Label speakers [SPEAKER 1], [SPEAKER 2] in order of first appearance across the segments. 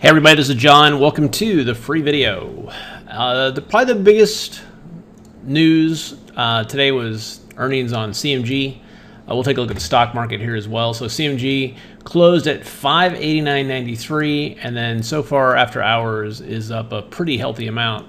[SPEAKER 1] Hey everybody, this is John. Welcome to the free video. Probably the biggest news today was earnings on CMG. We'll take a look at the stock market here as well. So CMG closed at $589.93, and then so far after hours is up a pretty healthy amount,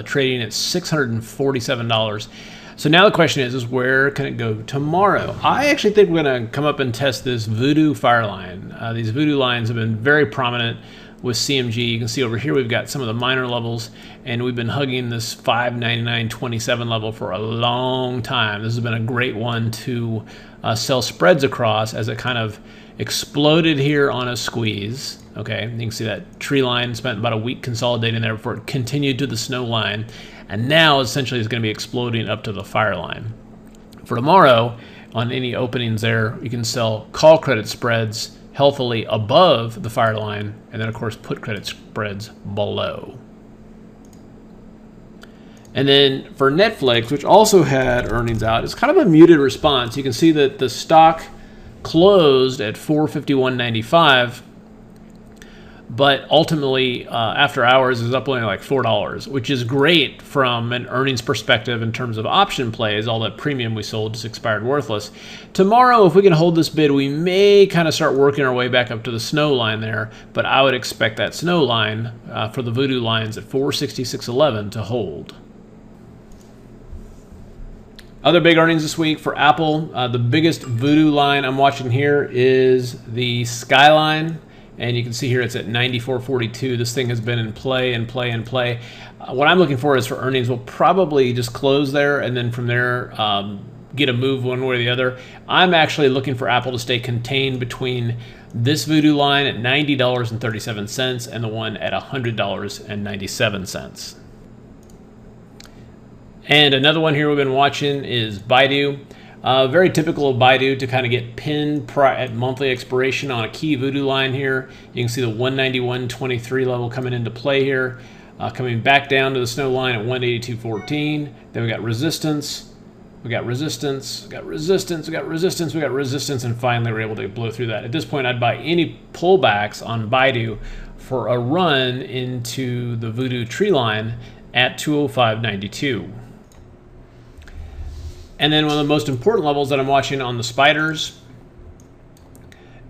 [SPEAKER 1] trading at $647. So now the question is where can it go tomorrow? I actually think we're going to come up and test this voodoo fire line. These voodoo lines have been very prominent with CMG. You can see over here we've got some of the minor levels, and we've been hugging this $599.27 level for a long time. This has been a great one to sell spreads across as it kind of exploded here on a squeeze. Okay, you can see that tree line spent about a week consolidating there before it continued to the snow line, and now essentially it's going to be exploding up to the fire line. For tomorrow, on any openings there, you can sell call credit spreads healthily above the fire line, and then of course put credit spreads below. And then for Netflix, which also had earnings out, it's kind of a muted response. You can see that the stock closed at $451.95, but ultimately after hours is up only like $4, which is great from an earnings perspective in terms of option plays. All that premium we sold just expired worthless. Tomorrow, if we can hold this bid, we may kind of start working our way back up to the snow line there, but I would expect that snow line for the voodoo lines at 466.11 to hold. Other big earnings this week for Apple. The biggest voodoo line I'm watching here is the Skyline. And you can see here it's at 94.42. This thing has been in play and play and play. What I'm looking for is for earnings. We'll probably just close there and then from there get a move one way or the other. I'm actually looking for Apple to stay contained between this voodoo line at $90.37 and the one at $100.97. And another one here we've been watching is Baidu. Very typical of Baidu to kind of get pinned at monthly expiration on a key voodoo line here. You can see the 191.23 level coming into play here, coming back down to the snow line at 182.14. Then we got resistance, we got resistance, we got resistance, we got resistance, we got resistance, and finally we're able to blow through that. At this point, I'd buy any pullbacks on Baidu for a run into the voodoo tree line at 205.92. And then one of the most important levels that I'm watching on the spiders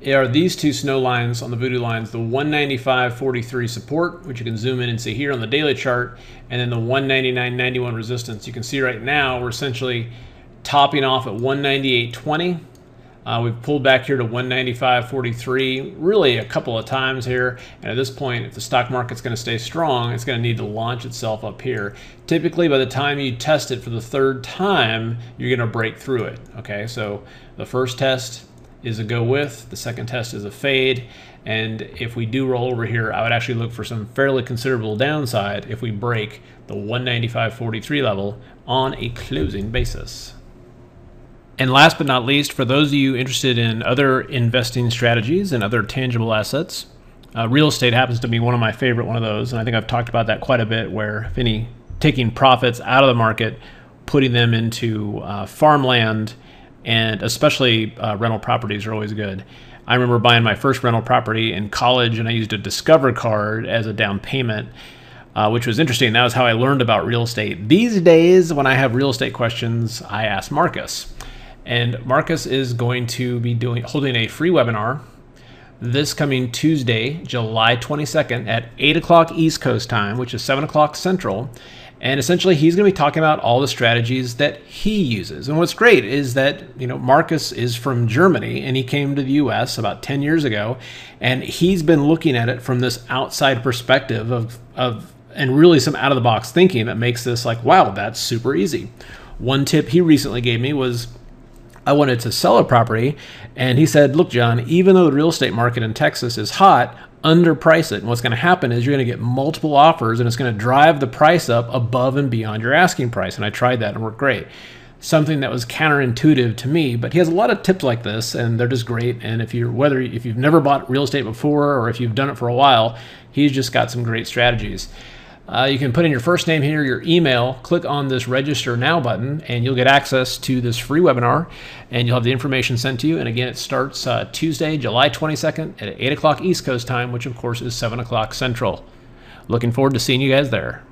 [SPEAKER 1] are these two snow lines on the voodoo lines, the 195.43 support, which you can zoom in and see here on the daily chart, and then the 199.91 resistance. You can see right now we're essentially topping off at 198.20. We've pulled back here to 195.43 really a couple of times here, and at this point, if the stock market's going to stay strong, it's going to need to launch itself up here. Typically, by the time you test it for the third time, you're going to break through it. Okay, so the first test is a go with, the second test is a fade, and if we do roll over here, I would actually look for some fairly considerable downside if we break the 195.43 level on a closing basis. And last but not least, for those of you interested in other investing strategies and other tangible assets, real estate happens to be one of my favorite one of those. And I think I've talked about that quite a bit, where if any, taking profits out of the market, putting them into farmland, and especially rental properties are always good. I remember buying my first rental property in college, and I used a Discover card as a down payment, which was interesting. That was how I learned about real estate. These days, when I have real estate questions, I ask Marcus. And Marcus is going to be holding a free webinar this coming Tuesday, July 22nd at 8 o'clock East Coast time, which is 7 o'clock Central. And essentially, he's going to be talking about all the strategies that he uses. And what's great is that, Marcus is from Germany, and he came to the U.S. about 10 years ago, and he's been looking at it from this outside perspective of and really some out-of-the-box thinking that makes this like, wow, that's super easy. One tip he recently gave me was, I wanted to sell a property, and he said, look, John, even though the real estate market in Texas is hot, underprice it. And what's going to happen is you're going to get multiple offers, and it's going to drive the price up above and beyond your asking price. And I tried that and it worked great. Something that was counterintuitive to me, but he has a lot of tips like this, and they're just great. And if you've never bought real estate before, or if you've done it for a while, he's just got some great strategies. You can put in your first name here, your email, click on this register now button, and you'll get access to this free webinar, and you'll have the information sent to you. And again, it starts Tuesday, July 22nd at 8 o'clock East Coast time, which of course is 7 o'clock Central. Looking forward to seeing you guys there.